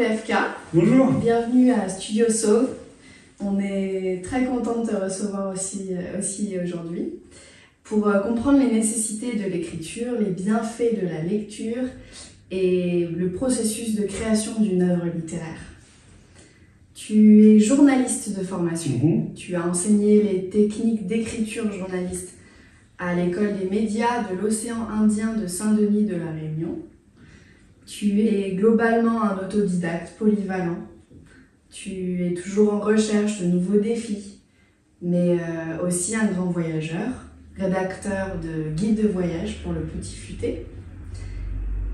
VFK. Bonjour. Bienvenue à Studio Sauve. On est très content de te recevoir aussi aujourd'hui pour comprendre les nécessités de l'écriture, les bienfaits de la lecture et le processus de création d'une œuvre littéraire. Tu es journaliste de formation. Tu as enseigné les techniques d'écriture journaliste à l'école des médias de l'océan Indien de Saint-Denis de la Réunion. Tu es globalement un autodidacte polyvalent. Tu es toujours en recherche de nouveaux défis, mais aussi un grand voyageur, rédacteur de guides de voyage pour le Petit Futé.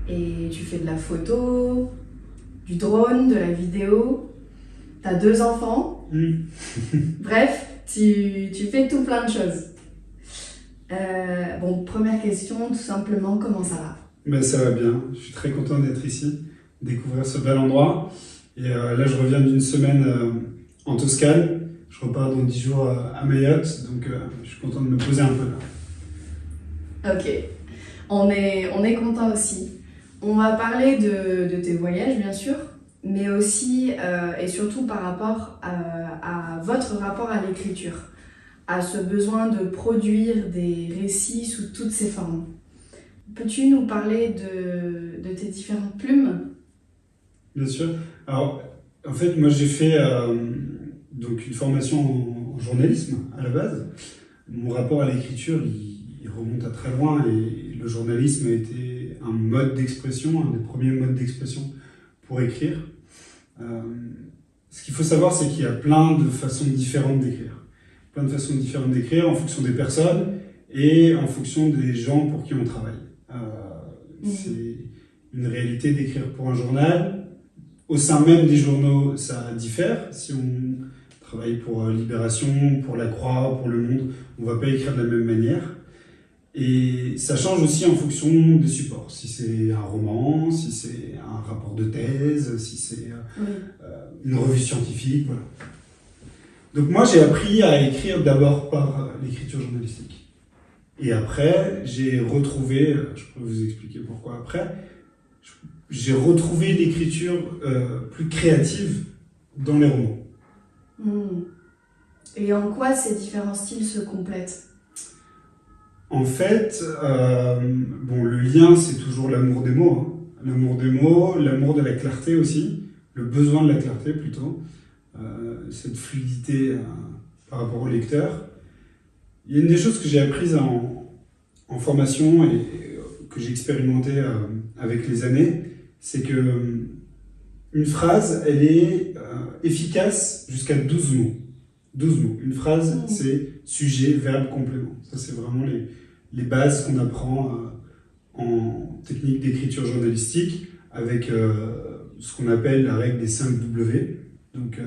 Et tu fais de la photo, du drone, de la vidéo. Tu as 2 enfants. Bref, tu fais tout plein de choses. Première question, tout simplement, comment ça va ? Ben, ça va bien, je suis très content d'être ici, découvrir ce bel endroit. Et là, je reviens d'une semaine en Toscane. Je repars dans 10 jours à Mayotte, donc je suis content de me poser un peu là. Ok, on est content aussi. On va parler de tes voyages, bien sûr, mais aussi et surtout par rapport à votre rapport à l'écriture, à ce besoin de produire des récits sous toutes ses formes. Peux-tu nous parler de tes différentes plumes ? Bien sûr. Alors, en fait, moi j'ai fait donc une formation en journalisme à la base. Mon rapport à l'écriture, il remonte à très loin et le journalisme a été un mode d'expression, un des premiers modes d'expression pour écrire. Ce qu'il faut savoir, c'est qu'il y a plein de façons différentes d'écrire. Plein de façons différentes d'écrire en fonction des personnes et en fonction des gens pour qui on travaille. C'est une réalité d'écrire pour un journal. Au sein même des journaux, ça diffère. Si on travaille pour Libération, pour La Croix, pour Le Monde, on ne va pas écrire de la même manière. Et ça change aussi en fonction des supports. Si c'est un roman, si c'est un rapport de thèse, si c'est une revue scientifique, voilà. Donc moi, j'ai appris à écrire d'abord par l'écriture journalistique. Et après, j'ai retrouvé, je peux vous expliquer pourquoi après, j'ai retrouvé l'écriture plus créative dans les romans. Et en quoi ces différents styles se complètent ? En fait, le lien, c'est toujours l'amour des mots. L'amour des mots, l'amour de la clarté aussi, le besoin de la clarté plutôt, cette fluidité par rapport au lecteur. Il y a une des choses que j'ai apprises en formation et que j'ai expérimenté avec les années, c'est que une phrase, elle est efficace jusqu'à 12 mots. 12 mots. Une phrase, c'est sujet, verbe, complément. Ça, c'est vraiment les bases qu'on apprend en technique d'écriture journalistique avec ce qu'on appelle la règle des 5 W. Donc,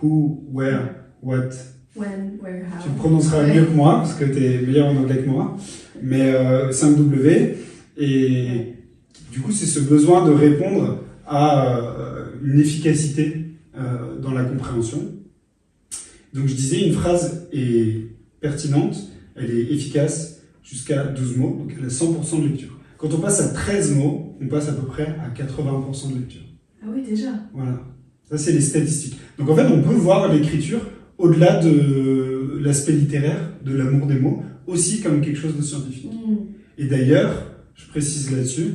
who, where, what. When, where, how. Tu le prononceras mieux que moi, parce que tu es meilleur en anglais que moi. Mais 5 W. Et du coup, c'est ce besoin de répondre à une efficacité dans la compréhension. Donc je disais, une phrase est pertinente, elle est efficace jusqu'à 12 mots, donc elle a 100% de lecture. Quand on passe à 13 mots, on passe à peu près à 80% de lecture. Ah oui, déjà. Voilà, ça c'est les statistiques. Donc en fait, on peut voir l'écriture au-delà de l'aspect littéraire, de l'amour des mots, aussi comme quelque chose de scientifique. Et d'ailleurs, je précise là-dessus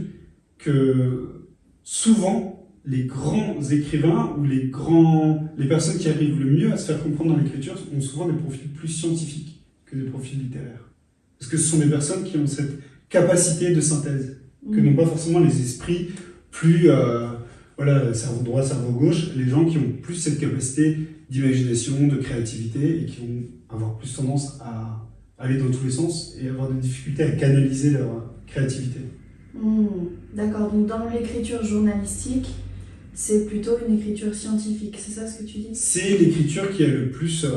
que souvent, les grands écrivains ou les personnes qui arrivent le mieux à se faire comprendre dans l'écriture ont souvent des profils plus scientifiques que des profils littéraires. Parce que ce sont des personnes qui ont cette capacité de synthèse, que n'ont pas forcément les esprits plus, cerveau droit, cerveau gauche, les gens qui ont plus cette capacité d'imagination, de créativité et qui vont avoir plus tendance à aller dans tous les sens et avoir des difficultés à canaliser leur créativité. D'accord, donc dans l'écriture journalistique, c'est plutôt une écriture scientifique, c'est ça ce que tu dis ? C'est l'écriture qui est le plus,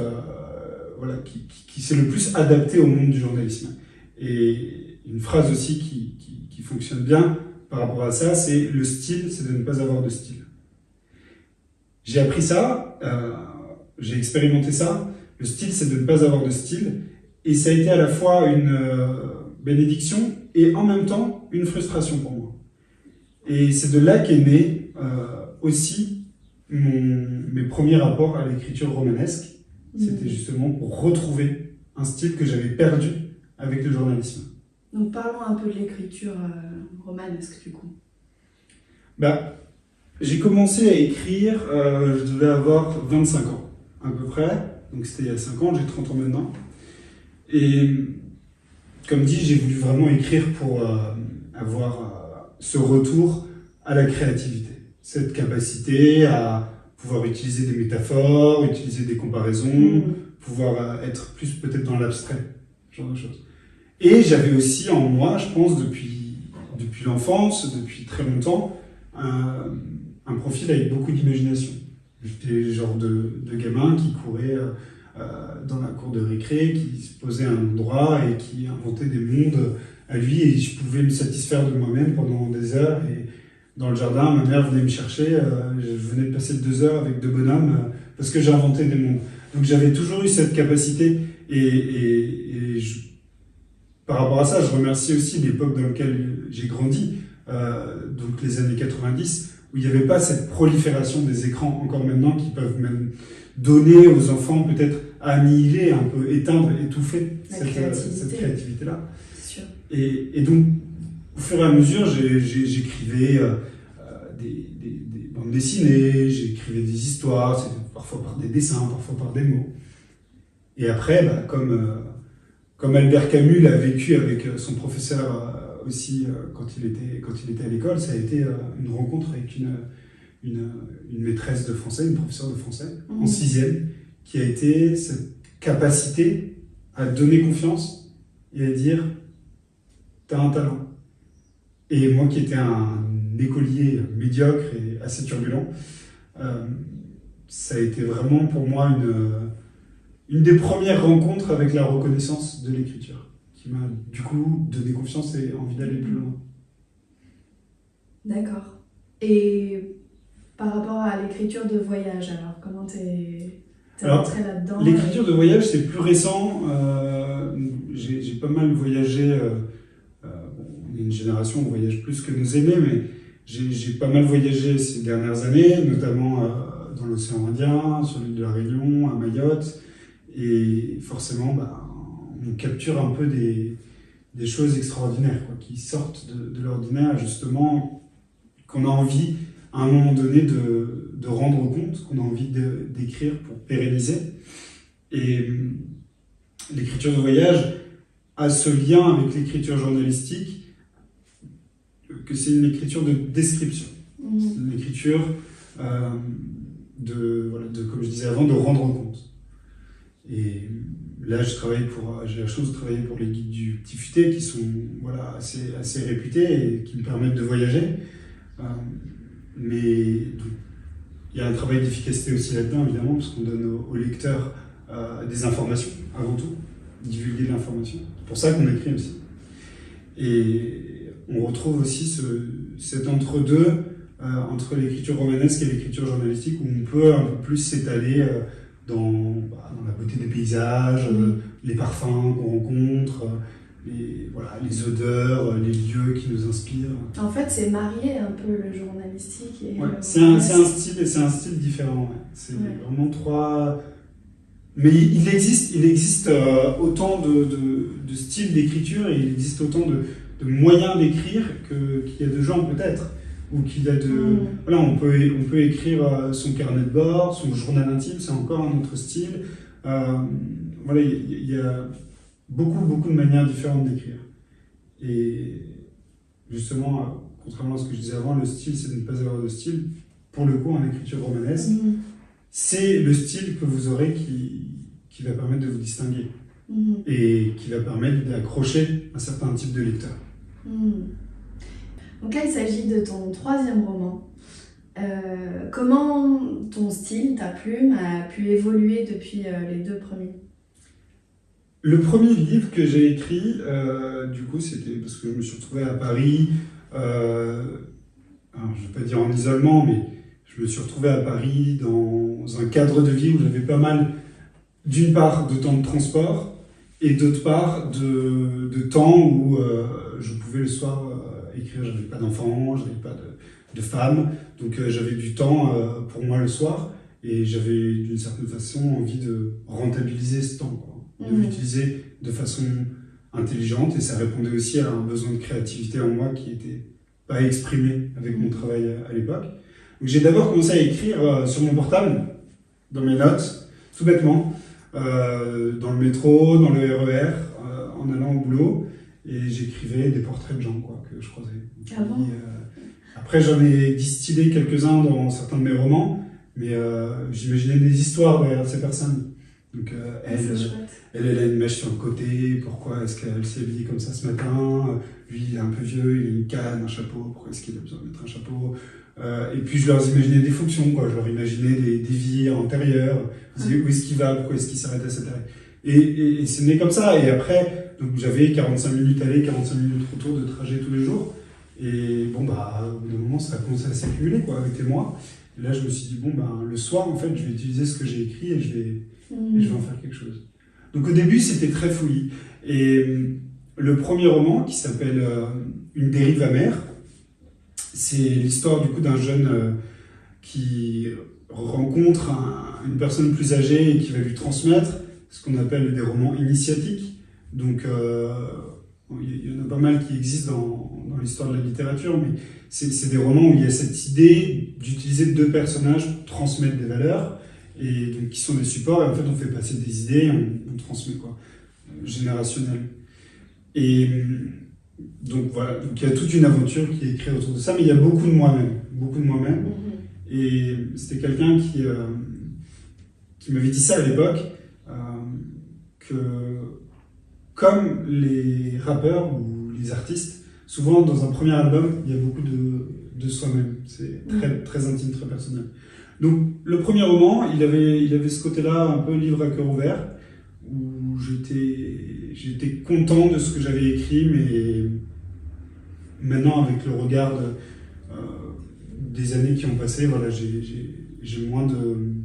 qui s'est le plus adaptée au monde du journalisme. Et une phrase aussi qui fonctionne bien par rapport à ça, c'est le style, c'est de ne pas avoir de style. J'ai appris ça, j'ai expérimenté ça. Le style, c'est de ne pas avoir de style, et ça a été à la fois une bénédiction et en même temps une frustration pour moi. Et c'est de là qu'est née aussi mes premiers rapports à l'écriture romanesque. C'était justement pour retrouver un style que j'avais perdu avec le journalisme. Donc parlons un peu de l'écriture romanesque du coup. J'ai commencé à écrire, je devais avoir 25 ans à peu près, donc c'était il y a 5 ans, j'ai 30 ans maintenant. Et comme dit, j'ai voulu vraiment écrire pour avoir ce retour à la créativité, cette capacité à pouvoir utiliser des métaphores, utiliser des comparaisons, pouvoir être plus peut-être dans l'abstrait, ce genre de choses. Et j'avais aussi en moi, je pense, depuis l'enfance, depuis très longtemps, un profil avec beaucoup d'imagination. J'étais le genre de gamin qui courait dans la cour de récré, qui se posait à un endroit et qui inventait des mondes à lui, et je pouvais me satisfaire de moi-même pendant des heures. Et dans le jardin, ma mère venait me chercher, je venais de passer 2 heures avec 2 bonhommes parce que j'inventais des mondes. Donc j'avais toujours eu cette capacité par rapport à ça, je remercie aussi l'époque dans laquelle j'ai grandi, donc les années 90, où il n'y avait pas cette prolifération des écrans encore maintenant qui peuvent même donner aux enfants peut-être à annihiler, un peu éteindre, étouffer cette créativité-là. C'est sûr. Et donc, au fur et à mesure, j'écrivais des bandes dessinées, j'écrivais des histoires, c'était parfois par des dessins, parfois par des mots. Et après, comme Albert Camus l'a vécu avec son professeur aussi quand il était à l'école, ça a été une rencontre avec une maîtresse de français, une professeure de français, en 6e, qui a été cette capacité à donner confiance et à dire « t'as un talent ». Et moi qui étais un écolier médiocre et assez turbulent, ça a été vraiment pour moi une des premières rencontres avec la reconnaissance de l'écriture, qui m'a du coup donné confiance et envie d'aller plus loin. D'accord. Et par rapport à l'écriture de voyage, alors comment t'es rentré là-dedans? L'écriture de voyage, c'est plus récent. J'ai pas mal voyagé. On est une génération, on voyage plus que nos aînés, mais j'ai pas mal voyagé ces dernières années, notamment dans l'océan Indien, sur l'île de la Réunion, à Mayotte. Et forcément, on capture un peu des choses extraordinaires, qui sortent de l'ordinaire, justement, qu'on a envie, à un moment donné, de rendre compte, qu'on a envie d'écrire pour pérenniser. Et l'écriture de voyage a ce lien avec l'écriture journalistique, que c'est une écriture de description. C'est une écriture comme je disais avant, de rendre compte. Et là, j'ai la chance de travailler pour les guides du Petit Futé, qui sont assez réputés et qui me permettent de voyager. Mais il y a un travail d'efficacité aussi là-dedans, évidemment, parce qu'on donne aux lecteurs des informations, avant tout, divulguer de l'information. C'est pour ça qu'on écrit aussi. Et on retrouve aussi cet entre-deux entre l'écriture romanesque et l'écriture journalistique, où on peut un peu plus s'étaler dans la beauté des paysages, les parfums qu'on rencontre, les odeurs, les lieux qui nous inspirent. En fait, c'est marier un peu le journalistique et c'est un style différent. Ouais. C'est vraiment 3... Mais il existe autant de styles d'écriture, et il existe autant de moyens d'écrire qu'il y a de gens peut-être. Ou qu'il y a on peut écrire son carnet de bord, son journal intime, c'est encore un autre style. Il y a beaucoup de manières différentes d'écrire. Et justement, contrairement à ce que je disais avant, le style, c'est de ne pas avoir de style. Pour le coup, en écriture romanesque, c'est le style que vous aurez qui va permettre de vous distinguer et qui va permettre d'accrocher un certain type de lecteur. Donc là, il s'agit de ton 3e roman. Comment ton style, ta plume, a pu évoluer depuis les 2 premiers? Le premier livre que j'ai écrit, du coup, c'était parce que je me suis retrouvé à Paris, alors je ne vais pas dire en isolement, mais je me suis retrouvé à Paris dans un cadre de vie où j'avais pas mal, d'une part, de temps de transport, et d'autre part, de temps où je pouvais le soir écrire. J'avais pas d'enfants, j'avais pas de femme. Donc j'avais du temps pour moi le soir et j'avais d'une certaine façon envie de rentabiliser ce temps, quoi. De l'utiliser de façon intelligente et ça répondait aussi à un besoin de créativité en moi qui n'était pas exprimé avec mon travail à l'époque. Donc j'ai d'abord commencé à écrire sur mon portable, dans mes notes, tout bêtement, dans le métro, dans le RER, en allant au boulot, et j'écrivais des portraits de gens quoi, que je croisais. Ah bon? Après j'en ai distillé quelques-uns dans certains de mes romans, mais j'imaginais des histoires derrière ces personnes. Donc elle a une mèche sur le côté, pourquoi est-ce qu'elle s'est habillée comme ça ce matin, lui il est un peu vieux, il a une canne, un chapeau, pourquoi est-ce qu'il a besoin de mettre un chapeau, et puis je leur imaginais des fonctions, quoi. Je leur imaginais des vies antérieures, je disais où est-ce qu'il va, pourquoi est-ce qu'il s'arrête à cette heure. Et c'est né comme ça, et après donc j'avais 45 minutes aller, 45 minutes retour de trajet tous les jours, et bon bah au bout d'un moment ça a commencé à s'accumuler quoi, avec les mois. Et là je me suis dit bon bah le soir en fait je vais utiliser ce que j'ai écrit et je vais en faire quelque chose. Donc au début c'était très fouillis. Et le premier roman qui s'appelle Une dérive amère, c'est l'histoire du coup d'un jeune qui rencontre une personne plus âgée et qui va lui transmettre ce qu'on appelle des romans initiatiques. Donc il y en a pas mal qui existent dans l'histoire de la littérature, mais c'est des romans où il y a cette idée d'utiliser deux personnages pour transmettre des valeurs, et donc qui sont des supports, et en fait on fait passer des idées, on transmet quoi, générationnel. Et donc voilà, donc il y a toute une aventure qui est écrite autour de ça, mais il y a beaucoup de moi-même. Et c'était quelqu'un qui m'avait dit ça à l'époque, que comme les rappeurs ou les artistes, souvent dans un premier album, il y a beaucoup de soi-même, c'est très, très intime, très personnel. Donc le premier roman, il avait ce côté-là un peu livre à cœur ouvert, où j'étais content de ce que j'avais écrit, mais maintenant avec le regard des années qui ont passé, voilà, j'ai moins de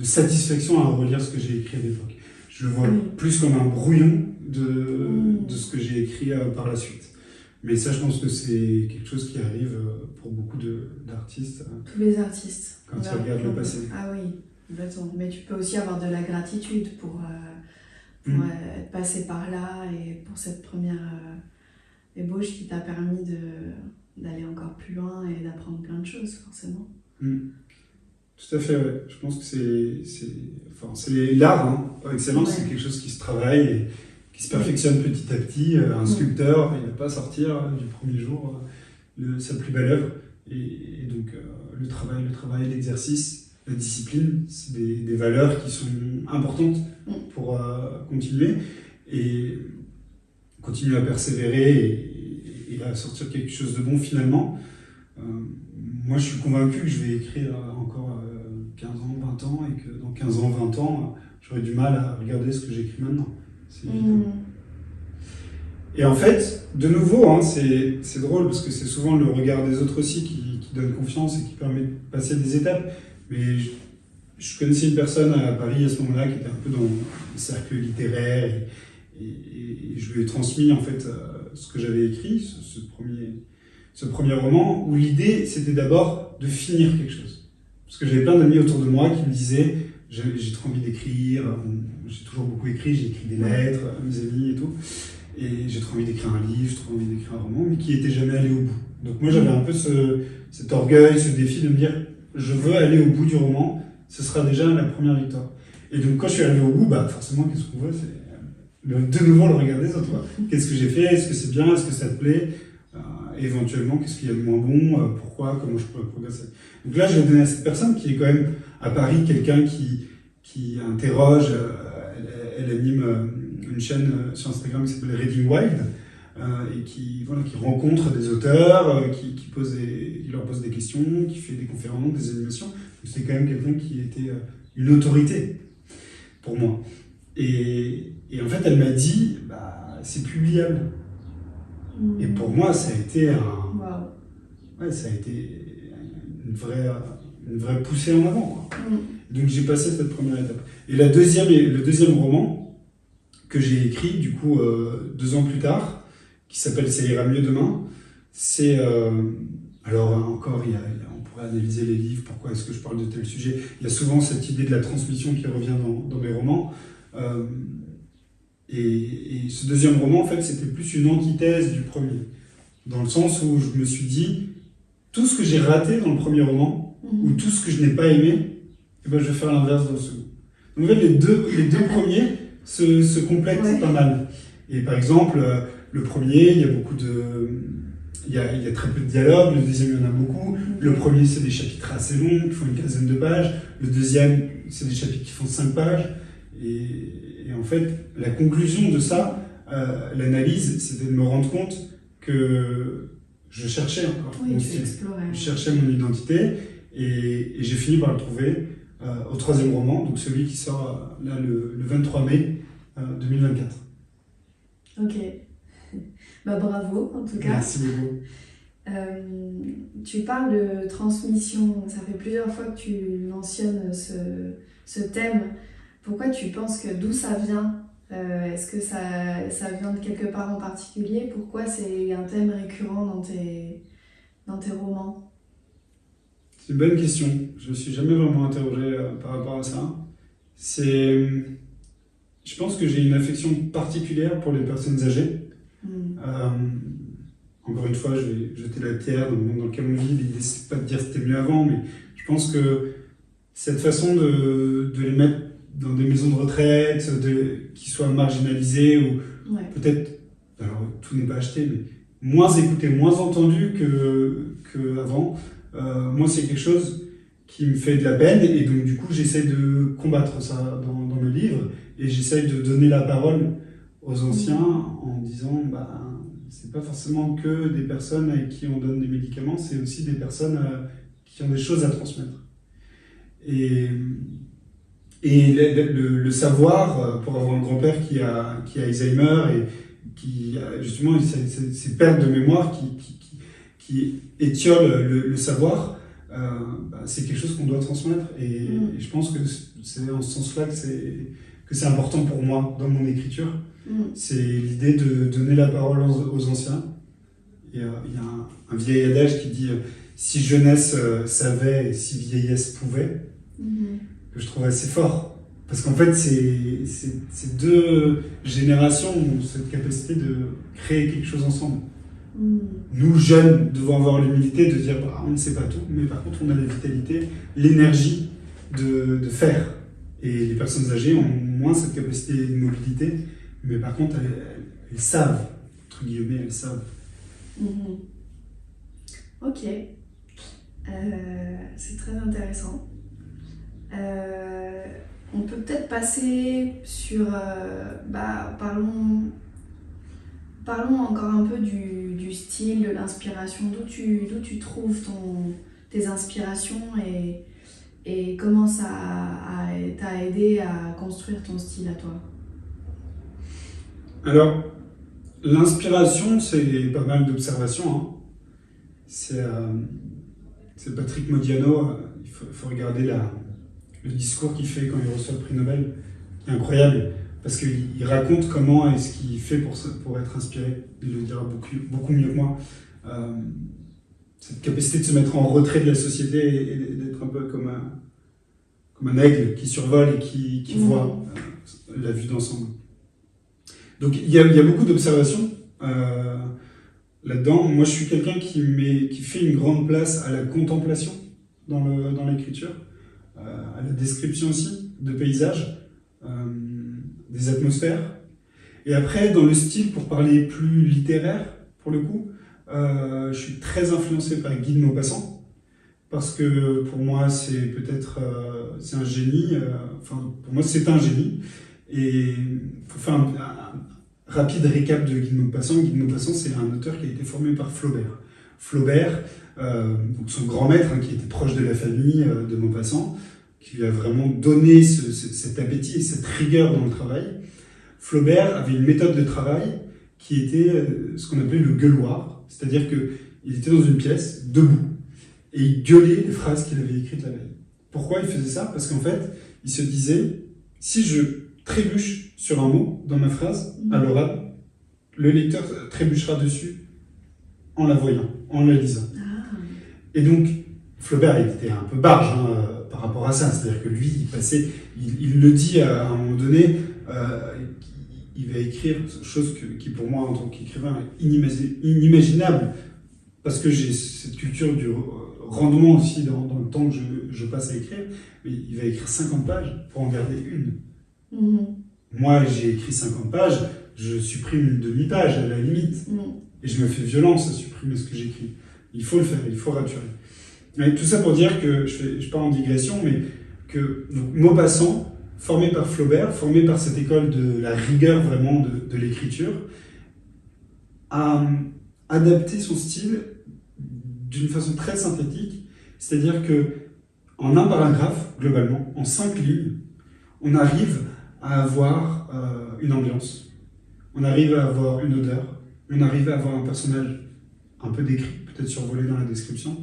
satisfaction à relire ce que j'ai écrit à l'époque. Je le vois plus comme un brouillon de ce que j'ai écrit par la suite. Mais ça, je pense que c'est quelque chose qui arrive pour beaucoup d'artistes. Tous les artistes. Quand tu regardes le passé. Ah oui, complètement. Mais tu peux aussi avoir de la gratitude pour être passé par là et pour cette première ébauche qui t'a permis d'aller encore plus loin et d'apprendre plein de choses, forcément. Tout à fait, ouais. Je pense que c'est l'art, hein, par excellence, c'est quelque chose qui se travaille et qui se perfectionne petit à petit. Un sculpteur, il ne va pas sortir du premier jour sa plus belle œuvre. Et donc, le travail, l'exercice, la discipline, c'est des valeurs qui sont importantes pour continuer et continuer à persévérer et à sortir quelque chose de bon finalement. Moi, je suis convaincu que je vais écrire encore 15 ans, 20 ans, et que dans 15 ans, 20 ans, j'aurai du mal à regarder ce que j'écris maintenant. C'est évident. Et en fait, de nouveau, hein, c'est drôle, parce que c'est souvent le regard des autres aussi qui donne confiance et qui permet de passer des étapes. Mais je connaissais une personne à Paris à ce moment-là qui était un peu dans le cercle littéraire, et je lui ai transmis en fait ce que j'avais écrit, ce premier roman, où l'idée c'était d'abord de finir quelque chose. Parce que j'avais plein d'amis autour de moi qui me disaient j'ai trop envie d'écrire, j'ai toujours beaucoup écrit, j'ai écrit des lettres à mes amis et tout, et j'ai trop envie d'écrire un livre, j'ai trop envie d'écrire un roman, mais qui n'était jamais allé au bout. Donc moi j'avais un peu cet orgueil, ce défi de me dire je veux aller au bout du roman, ce sera déjà la première victoire. Et donc quand je suis arrivé au bout, bah forcément qu'est-ce qu'on veut, c'est de nouveau le regard des autres. Qu'est-ce que j'ai fait, est-ce que c'est bien, est-ce que ça te plaît, éventuellement qu'est-ce qu'il y a de moins bon, pourquoi, comment je pourrais progresser. Donc là je vais donner à cette personne qui est quand même à Paris quelqu'un qui interroge, elle anime une chaîne sur Instagram qui s'appelle Reading Wild, et qui rencontre des auteurs, qui leur pose des questions, qui fait des conférences, des animations. Donc c'est quand même quelqu'un qui était une autorité pour moi. Et en fait, elle m'a dit, c'est publiable. Et pour moi, ça a été ça a été une vraie poussée en avant, quoi. Donc j'ai passé cette première étape. Et le deuxième roman que j'ai écrit, du coup, 2 ans plus tard, qui s'appelle Ça ira mieux demain, c'est... alors encore, on pourrait analyser les livres, pourquoi est-ce que je parle de tel sujet. Il y a souvent cette idée de la transmission qui revient dans mes romans. Et ce deuxième roman, en fait, c'était plus une antithèse du premier. Dans le sens où je me suis dit, tout ce que j'ai raté dans le premier roman, ou tout ce que je n'ai pas aimé, eh ben, je vais faire l'inverse dans le second. Donc en fait, les deux premiers se complètent pas mal. Et par exemple, le premier, il y a beaucoup il y a très peu de dialogue, le deuxième, il y en a beaucoup. Le premier, c'est des chapitres assez longs, qui font une quinzaine de pages. Le deuxième, c'est des chapitres qui font 5 pages. Et en fait, la conclusion de ça, l'analyse, c'était de me rendre compte que je cherchais encore mon style. Je cherchais mon identité et j'ai fini par le trouver au troisième roman, donc celui qui sort là le 23 mai 2024. Ok. Bah, bravo en tout cas. Merci beaucoup. Tu parles de transmission, ça fait plusieurs fois que tu mentionnes ce thème. Pourquoi tu penses que d'où ça vient? Est-ce que ça vient de quelque part en particulier? Pourquoi c'est un thème récurrent dans tes romans? C'est une bonne question. Je me suis jamais vraiment interrogé par rapport à ça. Je pense que j'ai une affection particulière pour les personnes âgées. Encore une fois, je vais jeter la pierre dans le monde dans lequel on vit. L'idée, c'est pas de dire c'était mieux avant, mais je pense que cette façon de les mettre dans des maisons de retraite, qui soient marginalisés, ou peut-être, alors tout n'est pas acheté, mais moins écouté, moins entendu qu'avant, moi c'est quelque chose qui me fait de la peine, et donc du coup j'essaie de combattre ça dans le livre, et j'essaie de donner la parole aux anciens en disant c'est pas forcément que des personnes avec qui on donne des médicaments, c'est aussi des personnes qui ont des choses à transmettre. Et le savoir, pour avoir un grand-père qui a Alzheimer et qui a justement ces pertes de mémoire qui étiolent le savoir, c'est quelque chose qu'on doit transmettre. Et je pense que c'est en ce sens-là que c'est important pour moi dans mon écriture. C'est l'idée de donner la parole aux anciens. Il y a un vieil adage qui dit si jeunesse savait et si vieillesse pouvait, que je trouve assez fort. Parce qu'en fait, c'est deux générations ont cette capacité de créer quelque chose ensemble. Nous, jeunes, devons avoir l'humilité de dire on ne sait pas tout, mais par contre, on a la vitalité, l'énergie de faire. Et les personnes âgées ont moins cette capacité de mobilité, mais par contre, elles savent, entre guillemets, elles savent. Ok. C'est très intéressant. On peut peut-être passer sur... parlons encore un peu du style, de l'inspiration. D'où tu trouves tes inspirations et comment ça t'a aidé à construire ton style à toi? Alors, l'inspiration, c'est pas mal d'observations. Hein. C'est Patrick Modiano, il faut regarder le discours qu'il fait quand il reçoit le prix Nobel, qui est incroyable, parce qu'il raconte comment est-ce qu'il fait pour être inspiré. Il le dira beaucoup mieux que moi. Cette capacité de se mettre en retrait de la société et d'être un peu comme un aigle qui survole et qui voit la vue d'ensemble. Donc il y a beaucoup d'observations là-dedans. Moi, je suis quelqu'un qui fait une grande place à la contemplation dans l'écriture, à la description aussi de paysages, des atmosphères. Et après, dans le style, pour parler plus littéraire, pour le coup, je suis très influencé par Guy de Maupassant, parce que pour moi, c'est c'est un génie. Pour moi, c'est un génie. Et pour faire un rapide récap de Guy de Maupassant. Guy de Maupassant, c'est un auteur qui a été formé par Flaubert. Flaubert, donc son grand maître, qui était proche de la famille de Maupassant, qui lui a vraiment donné cet appétit et cette rigueur dans le travail. Flaubert avait une méthode de travail qui était ce qu'on appelait le gueuloir, c'est-à-dire qu'il était dans une pièce, debout, et il gueulait les phrases qu'il avait écrites la veille. Pourquoi il faisait ça? Parce qu'en fait, il se disait, si je trébuche sur un mot dans ma phrase, à l'oral, le lecteur trébuchera dessus en la voyant, en la lisant. Ah. Et donc, Flaubert il était un peu barge par rapport à ça, c'est-à-dire que lui, il le dit à un moment donné, il va écrire chose qui pour moi en tant qu'écrivain est inimaginable, parce que j'ai cette culture du rendement aussi dans le temps que je passe à écrire, mais il va écrire 50 pages pour en garder une. Moi, j'ai écrit 50 pages, je supprime une demi-page à la limite, et je me fais violence à supprimer ce que j'écris. Il faut le faire, il faut raturer. Mais tout ça pour dire que, je pars en digression, mais que donc, Maupassant, formé par Flaubert, formé par cette école de la rigueur vraiment de l'écriture, a adapté son style d'une façon très synthétique, c'est-à-dire que en un paragraphe, globalement, en 5 lignes, on arrive à avoir une ambiance, on arrive à avoir une odeur, on arrive à avoir un personnage un peu décrit, peut-être survolé dans la description,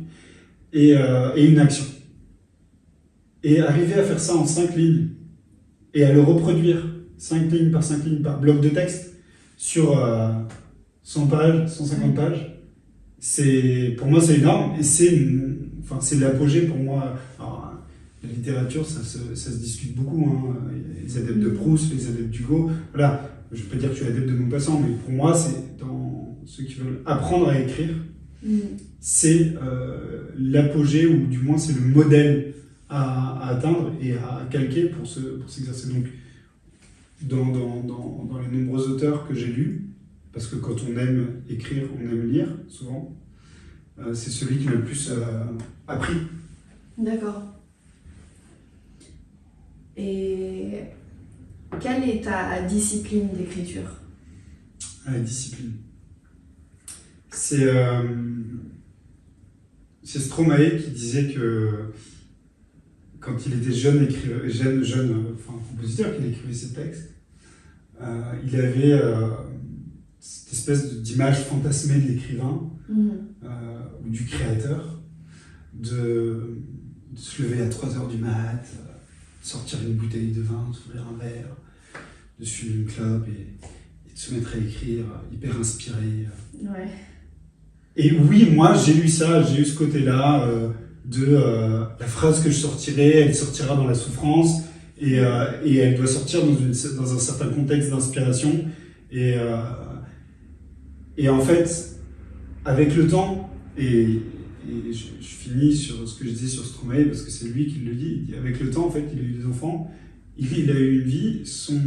et une action. Et arriver à faire ça en 5 lignes, et à le reproduire 5 lignes par bloc de texte, sur 100 pages, 150 pages, pour moi c'est énorme, et c'est l'apogée pour moi. Alors, la littérature, ça se discute beaucoup, hein. Les adeptes de Proust, les adeptes d'Hugo, voilà. Je ne vais pas dire que je suis adepte de Maupassant, mais pour moi, c'est dans ceux qui veulent apprendre à écrire, c'est l'apogée, ou du moins c'est le modèle à atteindre et à calquer pour s'exercer. Donc, dans les nombreux auteurs que j'ai lus, parce que quand on aime écrire, on aime lire, souvent, c'est celui qui m'a le plus appris. D'accord. Et quelle est ta discipline d'écriture ? La discipline. C'est Stromae qui disait que quand il était jeune compositeur, qu'il écrivait ses textes, il avait cette espèce d'image fantasmée de l'écrivain ou du créateur, de se lever à 3h du mat, sortir une bouteille de vin, s'ouvrir un verre, de fumer une clope et de se mettre à écrire, hyper inspiré. Ouais. Et oui, moi j'ai lu ça, j'ai eu ce côté-là de la phrase que je sortirai, elle sortira dans la souffrance, et elle doit sortir dans un certain contexte d'inspiration. Et en fait, avec le temps, et je finis sur ce que je disais sur Stromae, parce que c'est lui qui le dit, avec le temps, en fait, il a eu des enfants, il a eu une vie, son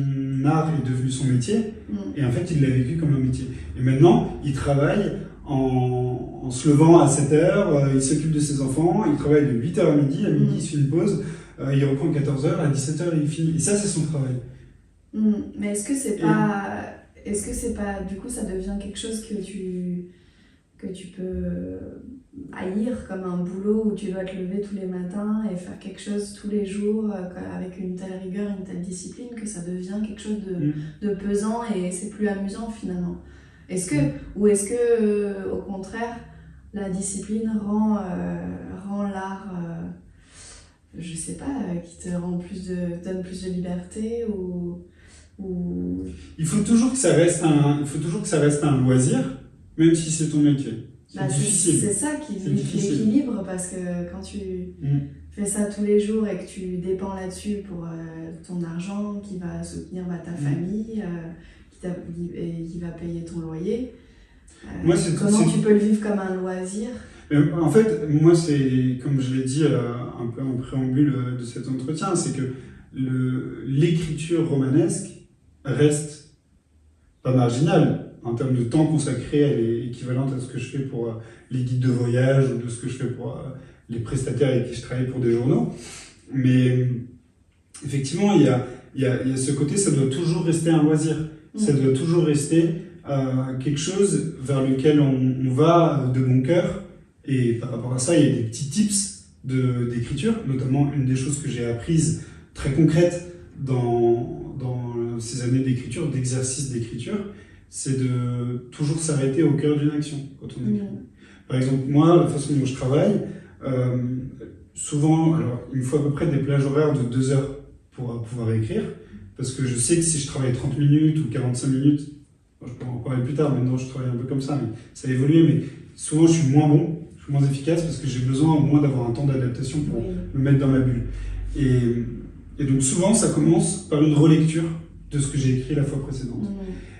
art est devenu son métier, et en fait, il l'a vécu comme un métier. Et maintenant, il travaille en se levant à 7h, il s'occupe de ses enfants, il travaille de 8h à midi il se fait une pause, il reprend à 14h, à 17h il finit. Et ça, c'est son travail. Mais est-ce que c'est pas, du coup, ça devient quelque chose que tu peux haïr comme un boulot où tu dois te lever tous les matins et faire quelque chose tous les jours avec une telle rigueur, une telle discipline, que ça devient quelque chose de pesant et c'est plus amusant finalement. Est-ce que au contraire, la discipline rend l'art, je sais pas, qui te donne plus de liberté ou... Il faut toujours que ça reste un loisir, même si c'est ton métier. C'est difficile. C'est ça qui est l'équilibre, parce que quand tu fais ça tous les jours et que tu dépends là-dessus pour ton argent qui va soutenir ta famille, qui va payer ton loyer, comment tu peux le vivre comme un loisir ? En fait, moi, c'est, comme je l'ai dit un peu en préambule de cet entretien, c'est que l'écriture romanesque reste pas marginale. En termes de temps consacré, elle est équivalente à ce que je fais pour les guides de voyage ou de ce que je fais pour les prestataires avec qui je travaille pour des journaux. Mais effectivement, il y a ce côté, ça doit toujours rester un loisir. Ça doit toujours rester quelque chose vers lequel on va de bon cœur. Et par rapport à ça, il y a des petits tips d'écriture, notamment une des choses que j'ai apprises très concrètes dans ces années d'écriture, d'exercice d'écriture, c'est de toujours s'arrêter au cœur d'une action quand on écrit. Par exemple, moi, la façon dont je travaille, souvent, alors, il me faut à peu près des plages horaires de 2 heures pour pouvoir écrire, parce que je sais que si je travaille 30 minutes ou 45 minutes, je peux en parler plus tard, maintenant je travaille un peu comme ça, mais ça a évolué, mais souvent je suis moins bon, je suis moins efficace parce que j'ai besoin au moins d'avoir un temps d'adaptation pour me mettre dans ma bulle. Et donc souvent ça commence par une relecture de ce que j'ai écrit la fois précédente.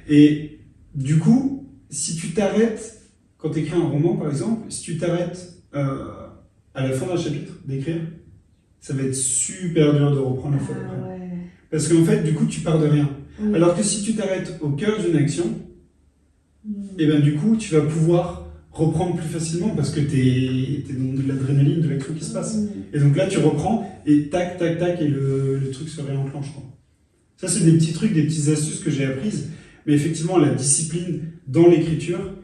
Et du coup, si tu t'arrêtes, quand tu écris un roman par exemple, si tu t'arrêtes à la fin d'un chapitre d'écrire, ça va être super dur de reprendre la fois d'après. Ouais. Parce qu'en fait, du coup, tu pars de rien. Alors que si tu t'arrêtes au cœur d'une action, et ben du coup, tu vas pouvoir reprendre plus facilement parce que t'es dans de l'adrénaline, de l'action qui se passe. Et donc là, tu reprends et tac, tac, tac, et le truc se réenclenche, quoi. Ça, c'est des petits trucs, des petites astuces que j'ai apprises. Mais effectivement, la discipline dans l'écriture,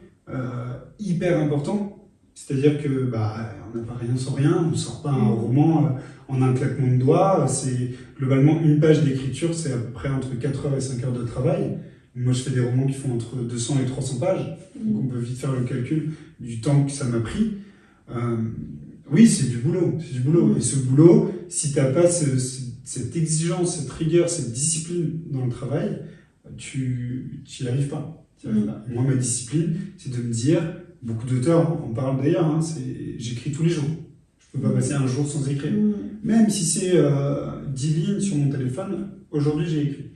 hyper important. C'est-à-dire que on n'a pas rien sans rien, on ne sort pas un roman en un claquement de doigts. C'est globalement une page d'écriture, c'est à peu près entre 4 heures et 5 heures de travail. Moi, je fais des romans qui font entre 200 et 300 pages, donc on peut vite faire le calcul du temps que ça m'a pris. Oui, c'est du boulot. Et ce boulot, si tu n'as pas cette exigence, cette rigueur, cette discipline dans le travail, tu n'y arrives pas. Moi, ma discipline, c'est de me dire, beaucoup d'auteurs en parlent d'ailleurs, j'écris tous les jours. Je ne peux pas passer un jour sans écrire. Même si c'est 10 lignes sur mon téléphone, aujourd'hui j'ai écrit.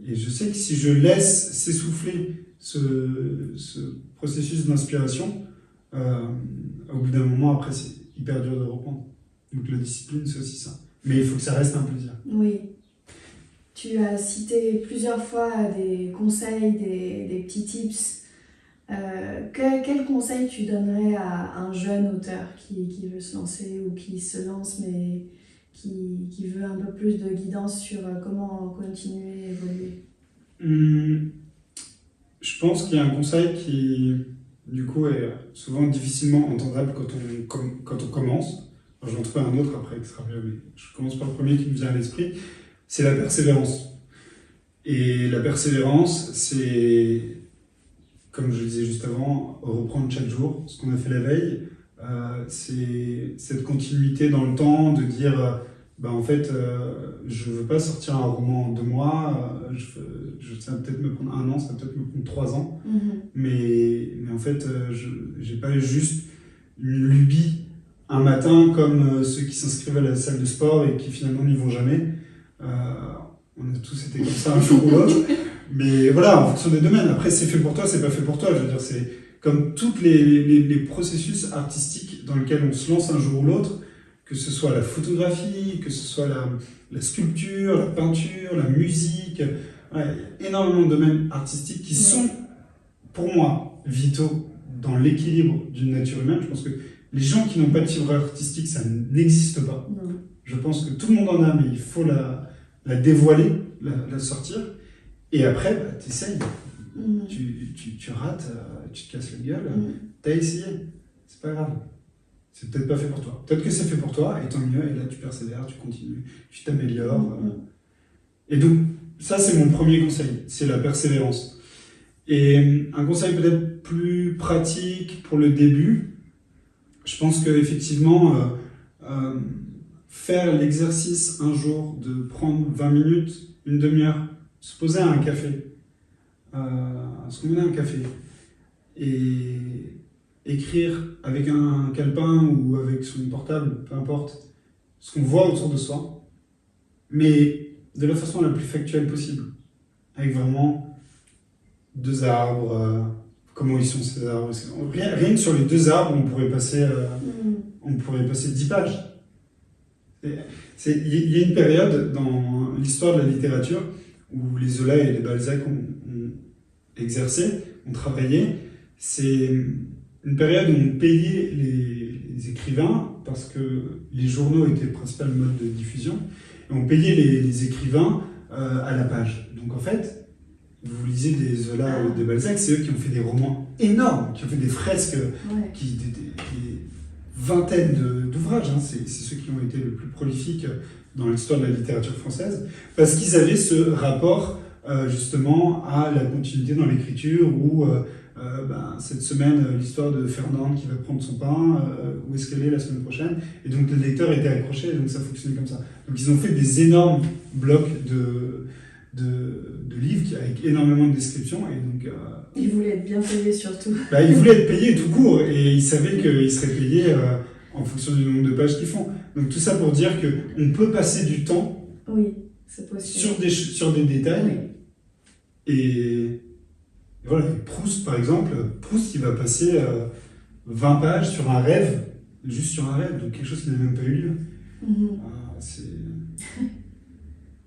Et je sais que si je laisse s'essouffler ce processus d'inspiration, au bout d'un moment, après, c'est hyper dur de reprendre. Donc la discipline, c'est aussi ça. Mais il faut que ça reste un plaisir. Oui. Tu as cité plusieurs fois des conseils, des petits tips. Quel conseil tu donnerais à un jeune auteur qui veut se lancer ou qui se lance mais qui veut un peu plus de guidance sur comment continuer à évoluer? Je pense qu'il y a un conseil qui, du coup, est souvent difficilement entendable quand on commence. Alors, j'en trouve un autre après qui sera mieux, mais je commence par le premier qui me vient à l'esprit. C'est la persévérance. Et la persévérance, c'est, comme je le disais juste avant, reprendre chaque jour ce qu'on a fait la veille. C'est cette continuité dans le temps de dire en fait, je ne veux pas sortir un roman en 2 mois, ça va peut-être me prendre 1 an, ça va peut-être me prendre 3 ans, mais en fait, je n'ai pas juste une lubie un matin comme ceux qui s'inscrivent à la salle de sport et qui finalement n'y vont jamais. On a tous été comme ça un jour ou l'autre. Mais voilà, en fonction des domaines. Après, c'est fait pour toi, c'est pas fait pour toi. Je veux dire, c'est comme tous les processus artistiques dans lesquels on se lance un jour ou l'autre, que ce soit la photographie, que ce soit la sculpture, la peinture, la musique. Ouais, il y a énormément de domaines artistiques qui sont, pour moi, vitaux dans l'équilibre d'une nature humaine. Je pense que les gens qui n'ont pas de fibre artistique, ça n'existe pas. Non. Je pense que tout le monde en a, mais il faut la dévoiler, la sortir. Et après, tu essayes, tu rates, tu te casses la gueule, t'as essayé, c'est pas grave. C'est peut-être pas fait pour toi. Peut-être que c'est fait pour toi, et tant mieux, et là tu persévères, tu continues, tu t'améliores. Et donc, ça c'est mon premier conseil, c'est la persévérance. Et un conseil peut-être plus pratique pour le début, je pense qu'effectivement, faire l'exercice un jour de prendre 20 minutes, une demi-heure, se poser à un café, se commander un café, et écrire avec un calepin ou avec son portable, peu importe, ce qu'on voit autour de soi, mais de la façon la plus factuelle possible, avec vraiment 2 arbres, comment ils sont ces arbres. Rien que sur les 2 arbres, on pourrait passer 10 pages. Il y a une période dans l'histoire de la littérature où les Zola et les Balzac ont exercé, ont travaillé. C'est une période où on payait les écrivains, parce que les journaux étaient le principal mode de diffusion, et on payait les écrivains à la page. Donc en fait, vous lisez des Zola ou des Balzac, c'est eux qui ont fait des romans énormes, qui ont fait des fresques, des vingtaines d'ouvrages. C'est ceux qui ont été le plus prolifiques dans l'histoire de la littérature française, parce qu'ils avaient ce rapport justement à la continuité dans l'écriture, où cette semaine, l'histoire de Fernande qui va prendre son pain, où est-ce qu'elle est la semaine prochaine, et donc le lecteur était accroché, et donc ça fonctionnait comme ça. Donc ils ont fait des énormes blocs de livres avec énormément de descriptions. Et donc, Il voulait être bien payé surtout. il voulait être payé tout court et il savait qu'il serait payé en fonction du nombre de pages qu'ils font. Donc tout ça pour dire qu'on peut passer du temps Oui, c'est possible. sur des détails. Oui. Et voilà, Proust par exemple, Proust il va passer 20 pages sur un rêve, juste sur un rêve, donc quelque chose qui n'a même pas eu lieu.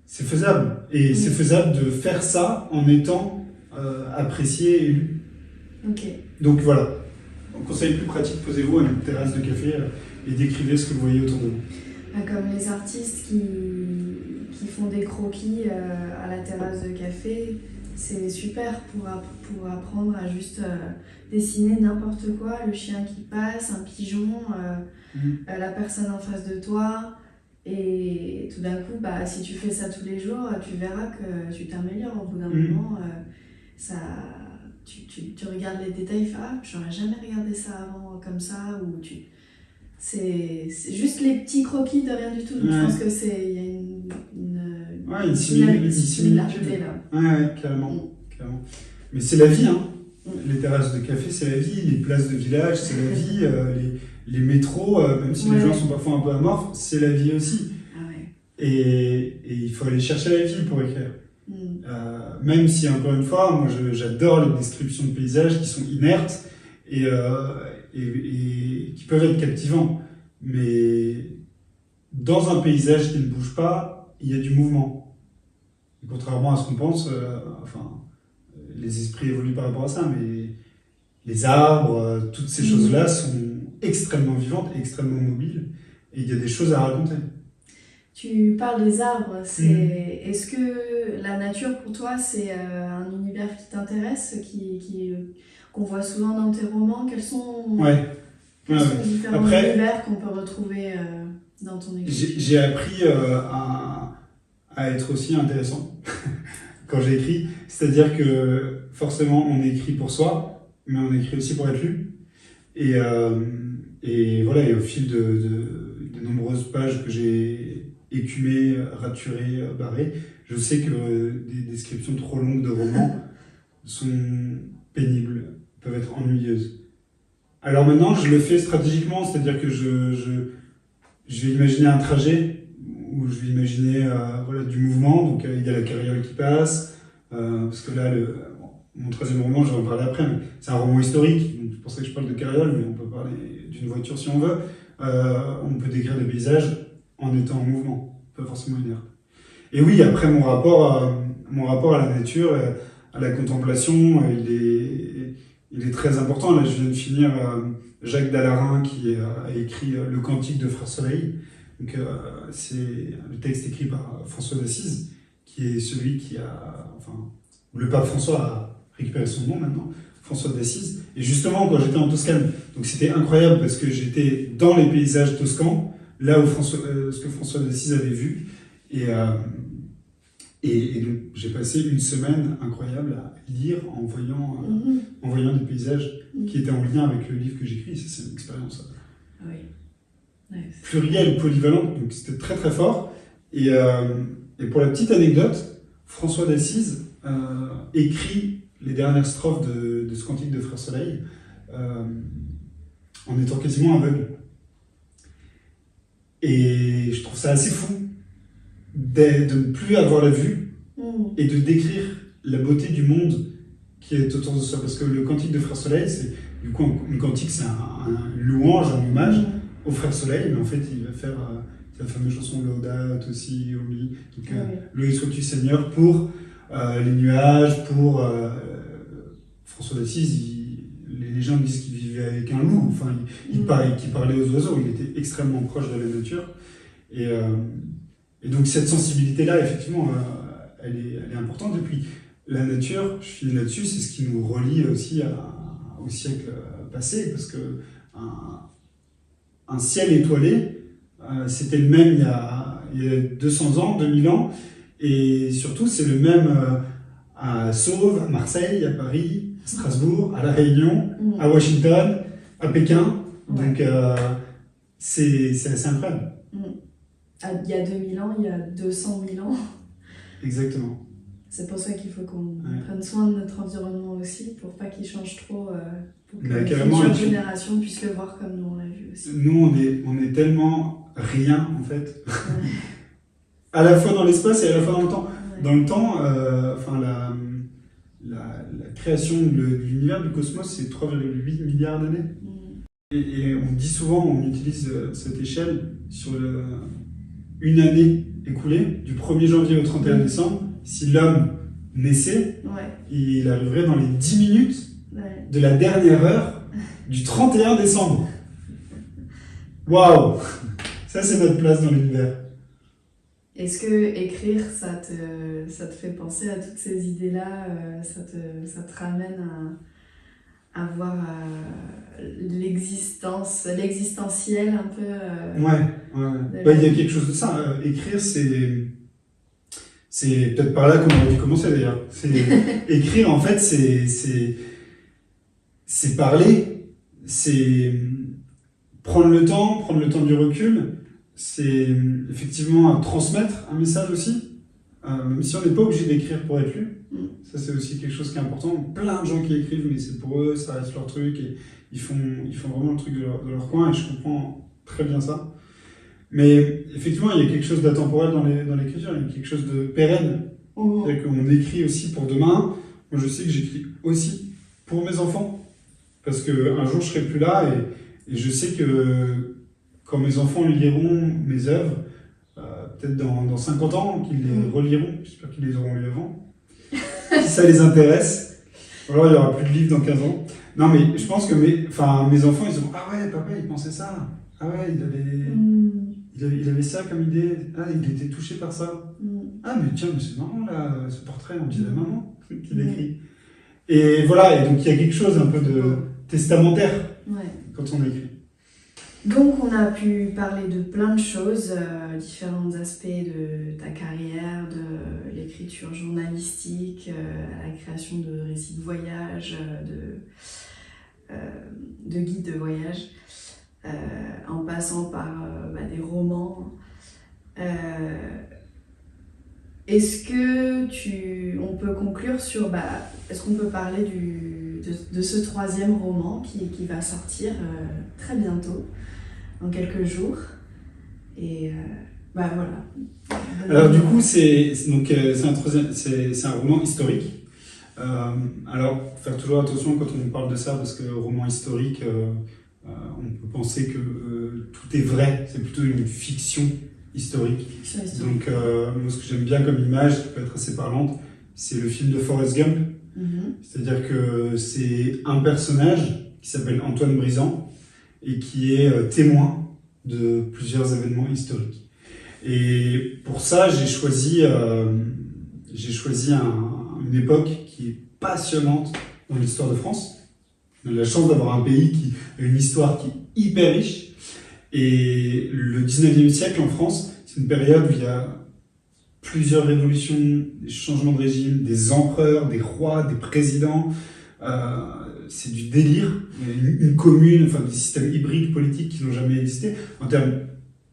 C'est faisable. Et c'est faisable de faire ça en étant apprécié et lu. Ok. Donc voilà, un conseil plus pratique, posez-vous à une terrasse de café et décrivez ce que vous voyez autour de vous. Comme les artistes qui font des croquis à la terrasse de café, c'est super pour apprendre à juste dessiner n'importe quoi, le chien qui passe, un pigeon, la personne en face de toi. Et tout d'un coup, si tu fais ça tous les jours, tu verras que tu t'améliores au bout d'un moment. Tu regardes les détails, j'aurais jamais regardé ça avant comme ça. C'est juste les petits croquis de rien du tout. Donc je pense que il y a une similarité là. Ouais, carrément. Mais c'est la vie, hein. Les terrasses de café, c'est la vie. Les places de village, c'est la vie. Les métros, même si les gens sont parfois un peu amorphes, c'est la vie aussi. Et il faut aller chercher la vie pour écrire. Même si, encore une fois, moi j'adore les descriptions de paysages qui sont inertes et qui peuvent être captivants. Mais dans un paysage qui ne bouge pas, il y a du mouvement. Et contrairement à ce qu'on pense, les esprits évoluent par rapport à ça, mais les arbres, toutes ces choses-là sont extrêmement vivantes, extrêmement mobiles, et il y a des choses à raconter. Tu parles des arbres, est-ce que la nature pour toi c'est un univers qui t'intéresse, qu'on voit souvent dans tes romans? Quels sont les différents univers qu'on peut retrouver dans ton écriture? J'ai appris à être aussi intéressant quand j'écris, c'est-à-dire que forcément on écrit pour soi, mais on écrit aussi pour être lu. Et voilà, et au fil de nombreuses pages que j'ai écumées, raturées, barrées, je sais que des descriptions trop longues de romans sont pénibles, peuvent être ennuyeuses. Alors maintenant, je le fais stratégiquement, c'est-à-dire que je vais imaginer un trajet où je vais imaginer du mouvement, donc il y a la carriole qui passe, parce que là, mon troisième roman, je vais en parler après, mais c'est un roman historique, donc c'est pour ça que je parle de carriole, mais on peut parler d'une voiture si on veut. On peut décrire des paysages en étant en mouvement, pas forcément inerte. Et oui, après mon rapport à la nature, à la contemplation, il est très important. Là, je viens de finir Jacques Dallarin qui a écrit Le Cantique de Frère Soleil. Donc, c'est le texte écrit par François d'Assise, qui est celui qui le pape François a récupéré son nom maintenant, François d'Assise. Et justement, quand j'étais en Toscane, donc c'était incroyable parce que j'étais dans les paysages toscans, là où ce que François d'Assise avait vu. Et donc, j'ai passé une semaine incroyable à lire en voyant des paysages qui étaient en lien avec le livre que j'écris. Ça, c'est une expérience plurielle, polyvalente, donc c'était très très fort. Et pour la petite anecdote, François d'Assise écrit les dernières strophes de ce cantique de Frère Soleil en étant quasiment aveugle. Et je trouve ça assez fou de ne plus avoir la vue et de décrire la beauté du monde qui est autour de soi. Parce que le cantique de Frère Soleil, c'est du coup une cantique, c'est un louange, un hommage au Frère Soleil, mais en fait il va faire la fameuse chanson Laudato Si Omni, donc loué sois-tu Seigneur pour les nuages, pour François d'Assise. Les légendes disent qu'il vivait avec un loup, qu'il parlait aux oiseaux, il était extrêmement proche de la nature. Et donc cette sensibilité-là, effectivement, elle est importante. Et puis la nature, je finis là-dessus, c'est ce qui nous relie aussi au siècle passé, parce que un ciel étoilé, c'était le même il y a 200 ans, 2000 ans, et surtout c'est le même à Sauve, à Marseille, à Paris, à Strasbourg, à La Réunion, à Washington, à Pékin. Donc c'est assez incroyable. Il y a 2000 ans, il y a 200 000 ans. Exactement. C'est pour ça qu'il faut qu'on Ouais. prenne soin de notre environnement aussi, pour pas qu'il change trop, pour que Mais les carrément, futures et puis- générations puissent le voir comme nous on l'a vu aussi. Nous, on est tellement rien, en fait. Ouais. À la fois dans l'espace et à la fois dans le temps. Ouais. Dans le temps, enfin, la création de l'univers, du cosmos, c'est 3,8 milliards d'années. Mm. Et on dit souvent, on utilise cette échelle sur une année écoulée, du 1er janvier au 31 décembre. Si l'homme naissait, Ouais. il arriverait dans les 10 minutes Ouais. de la dernière heure du 31 décembre. Waouh! Ça, c'est notre place dans l'univers. Est-ce que écrire, ça te fait penser à toutes ces idées-là, ça te ramène à voir l'existentiel un peu Ouais. Bah, il y a quelque chose de ça. Écrire, c'est peut-être par là qu'on aurait dû commencer d'ailleurs. Écrire, en fait, c'est parler, c'est prendre le temps du recul, c'est effectivement transmettre un message aussi, même si on n'est pas obligé d'écrire pour être lu. Ça, c'est aussi quelque chose qui est important. Plein de gens qui écrivent, mais c'est pour eux, ça reste leur truc, et ils font vraiment le truc de leur coin, et je comprends très bien ça. Mais effectivement, il y a quelque chose d'atemporel dans l'écriture, il y a quelque chose de pérenne. C'est-à-dire qu'on écrit aussi pour demain. Moi, je sais que j'écris aussi pour mes enfants, parce qu'un jour, je serai plus là, et je sais que quand mes enfants liront mes œuvres, peut-être dans 50 ans, qu'ils les reliront, j'espère qu'ils les auront lus avant, si ça les intéresse. Ou alors, il n'y aura plus de livres dans 15 ans. Non, mais je pense que mes enfants, ils diront « Ah ouais, papa, il pensait ça. Ah ouais, il avait ça comme idée. Ah, il était touché par ça. Ah, mais tiens, mais c'est marrant, là, ce portrait, on dirait maman qui l'écrit. » Et voilà, et donc il y a quelque chose un peu de testamentaire quand on écrit. Donc on a pu parler de plein de choses, différents aspects de ta carrière, de l'écriture journalistique, à la création de récits de voyage, de guides de voyage, en passant par des romans. Est-ce que on peut conclure sur, est-ce qu'on peut parler de ce 3e roman qui va sortir très bientôt, dans quelques jours, et voilà. Alors du coup, c'est un roman historique. Alors, faire toujours attention quand on parle de ça, parce que roman historique, on peut penser que tout est vrai, c'est plutôt une fiction historique. Donc, moi, ce que j'aime bien comme image, qui peut être assez parlante, c'est le film de Forrest Gump. C'est-à-dire que c'est un personnage qui s'appelle Antoine Brizan et qui est témoin de plusieurs événements historiques. Et pour ça, j'ai choisi une époque qui est passionnante dans l'histoire de France. On a la chance d'avoir un pays qui a une histoire qui est hyper riche. Et le 19e siècle en France, c'est une période où il y a plusieurs révolutions, des changements de régime, des empereurs, des rois, des présidents. C'est du délire. Il y a une commune, enfin des systèmes hybrides politiques qui n'ont jamais existé. En termes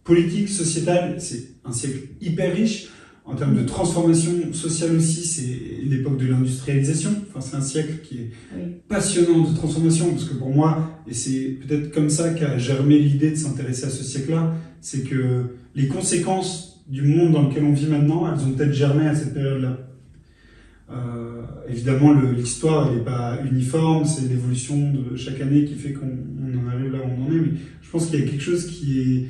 politiques, sociétales, c'est un siècle hyper riche. En termes de transformation sociale aussi, c'est l'époque de l'industrialisation. Enfin, c'est un siècle qui est passionnant de transformation, parce que pour moi, et c'est peut-être comme ça qu'a germé l'idée de s'intéresser à ce siècle-là, c'est que les conséquences du monde dans lequel on vit maintenant, elles ont peut-être germé à cette période-là. Évidemment, l'histoire, elle n'est pas uniforme, c'est l'évolution de chaque année qui fait qu'on en arrive là où on en est, mais je pense qu'il y a quelque chose qui est...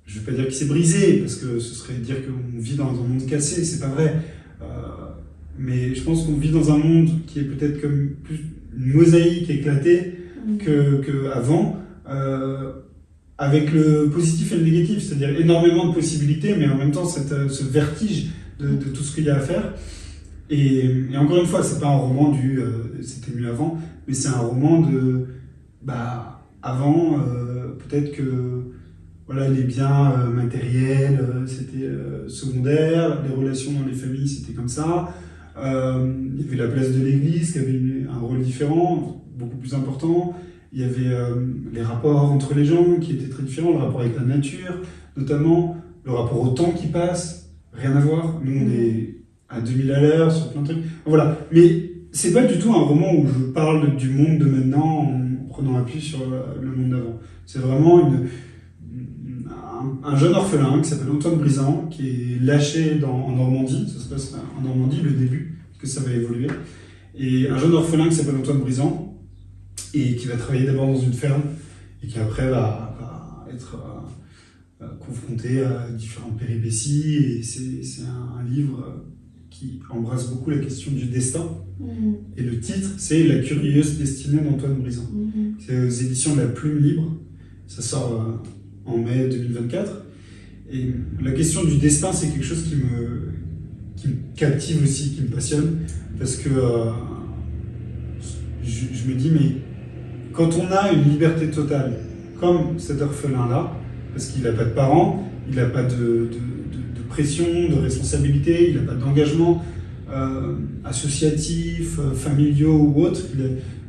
Je ne vais pas dire qu'il s'est brisé, parce que ce serait dire qu'on vit dans un monde cassé, c'est pas vrai. Mais je pense qu'on vit dans un monde qui est peut-être comme plus une mosaïque éclatée qu'avant, avec le positif et le négatif, c'est-à-dire énormément de possibilités, mais en même temps ce vertige de tout ce qu'il y a à faire. Et encore une fois, c'est pas un roman c'était mieux avant, mais c'est un roman de avant, peut-être que voilà, les biens matériels, c'était secondaire, les relations dans les familles, c'était comme ça. Il y avait la place de l'église qui avait un rôle différent, beaucoup plus important. Il y avait les rapports entre les gens qui étaient très différents, le rapport avec la nature, notamment le rapport au temps qui passe, rien à voir. Nous, on est à 2000 à l'heure sur plein de trucs. Voilà. Mais c'est pas du tout un roman où je parle du monde de maintenant en prenant appui sur le monde d'avant. C'est vraiment un jeune orphelin qui s'appelle Antoine Brisant, qui est lâché en Normandie. Ça se passe en Normandie, le début, parce que ça va évoluer. Et un jeune orphelin qui s'appelle Antoine Brisant, et qui va travailler d'abord dans une ferme, et qui après va être confronté à différentes péripéties. Et c'est un livre qui embrasse beaucoup la question du destin. Et le titre, c'est La curieuse destinée d'Antoine Brisant. C'est aux éditions de La Plume Libre. Ça sort en mai 2024. Et la question du destin, c'est quelque chose qui me captive aussi, qui me passionne. Parce que je me dis, mais quand on a une liberté totale, comme cet orphelin-là, parce qu'il n'a pas de parents, il n'a pas de pression, de responsabilité, il n'a pas d'engagement associatif, familiaux ou autre,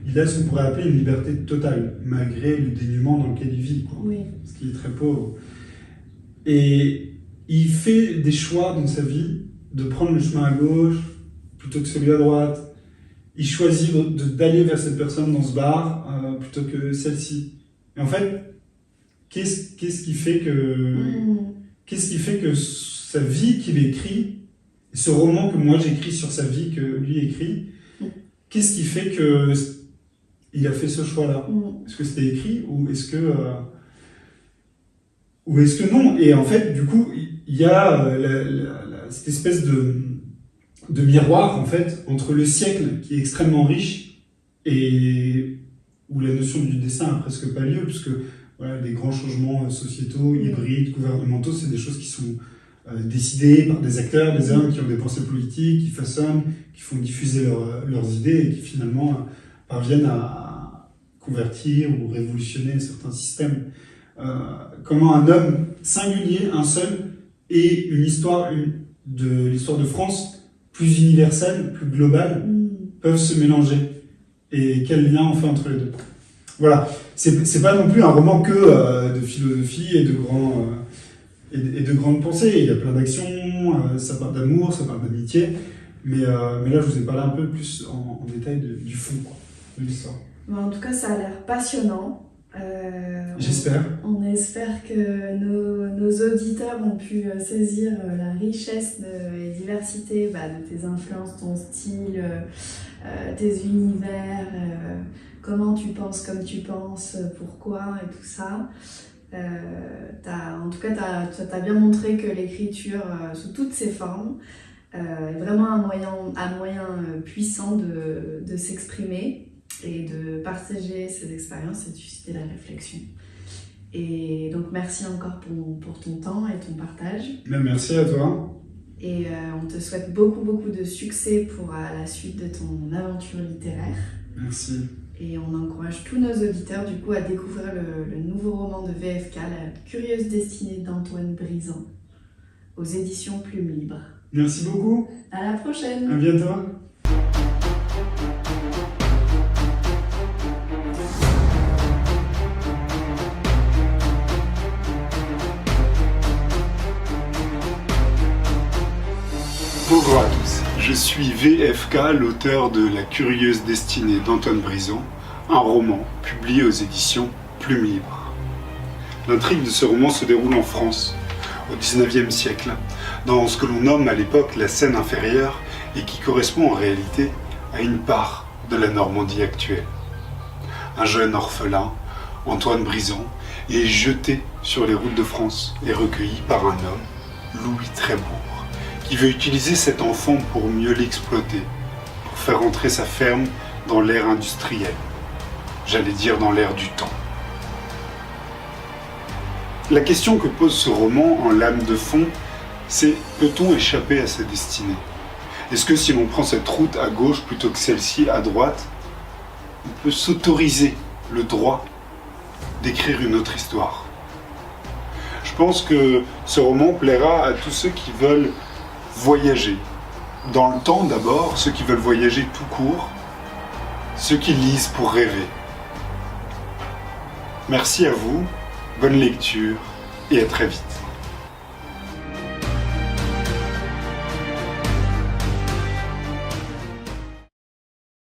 il a ce qu'on pourrait appeler une liberté totale, malgré le dénuement dans lequel il vit, quoi. Oui. Parce qu'il est très pauvre. Et il fait des choix dans sa vie de prendre le chemin à gauche plutôt que celui à droite. Il choisit d'aller vers cette personne dans ce bar plutôt que celle-ci. Et en fait, qu'est-ce qui fait que sa vie qu'il écrit, ce roman que moi j'écris sur sa vie que lui écrit, qu'est-ce qui fait que il a fait ce choix-là? Est-ce que c'était écrit ou est-ce que non? Et en fait, du coup, il y a cette espèce de miroir en fait entre le siècle qui est extrêmement riche et où la notion du destin n'a presque pas lieu, puisque voilà, les grands changements sociétaux, hybrides, gouvernementaux, c'est des choses qui sont décidées par des acteurs, des hommes qui ont des pensées politiques, qui façonnent, qui font diffuser leurs idées et qui finalement parviennent à convertir ou révolutionner certains systèmes. Comment un homme singulier, un seul, et une histoire de l'histoire de France plus universelle, plus globale, peuvent se mélanger. Et quel lien on fait entre les deux. Voilà, c'est pas non plus un roman que de philosophie et de grandes pensées. Il y a plein d'actions, ça parle d'amour, ça parle d'amitié, mais là je vous ai parlé un peu plus en détail du fond, quoi, de l'histoire. En tout cas, ça a l'air passionnant. J'espère. On espère que nos auditeurs ont pu saisir la richesse et diversité de tes influences, ton style, tes univers, comment tu penses comme tu penses, pourquoi et tout ça. En tout cas, t'as bien montré que l'écriture, sous toutes ses formes, est vraiment un moyen puissant de s'exprimer et de partager ses expériences et de susciter la réflexion. Et donc merci encore pour ton temps et ton partage. Merci à toi. Et on te souhaite beaucoup de succès pour la suite de ton aventure littéraire. Merci. Et on encourage tous nos auditeurs du coup à découvrir le nouveau roman de VFK, La curieuse destinée d'Antoine Brisant, aux éditions Plume Libre. Merci beaucoup. À la prochaine. À bientôt. Bonjour à tous, je suis VFK, l'auteur de La curieuse destinée d'Antoine Brisant, un roman publié aux éditions Plume Libre. L'intrigue de ce roman se déroule en France, au XIXe siècle, dans ce que l'on nomme à l'époque la Seine inférieure et qui correspond en réalité à une part de la Normandie actuelle. Un jeune orphelin, Antoine Brisant, est jeté sur les routes de France et recueilli par un homme, Louis Trébourg, qui veut utiliser cet enfant pour mieux l'exploiter, pour faire entrer sa ferme dans l'ère industrielle, j'allais dire dans l'ère du temps. La question que pose ce roman en lame de fond, c'est peut-on échapper à sa destinée? Est-ce que si l'on prend cette route à gauche plutôt que celle-ci à droite, on peut s'autoriser le droit d'écrire une autre histoire? Je pense que ce roman plaira à tous ceux qui veulent voyager. Dans le temps d'abord, ceux qui veulent voyager tout court, ceux qui lisent pour rêver. Merci à vous, bonne lecture et à très vite.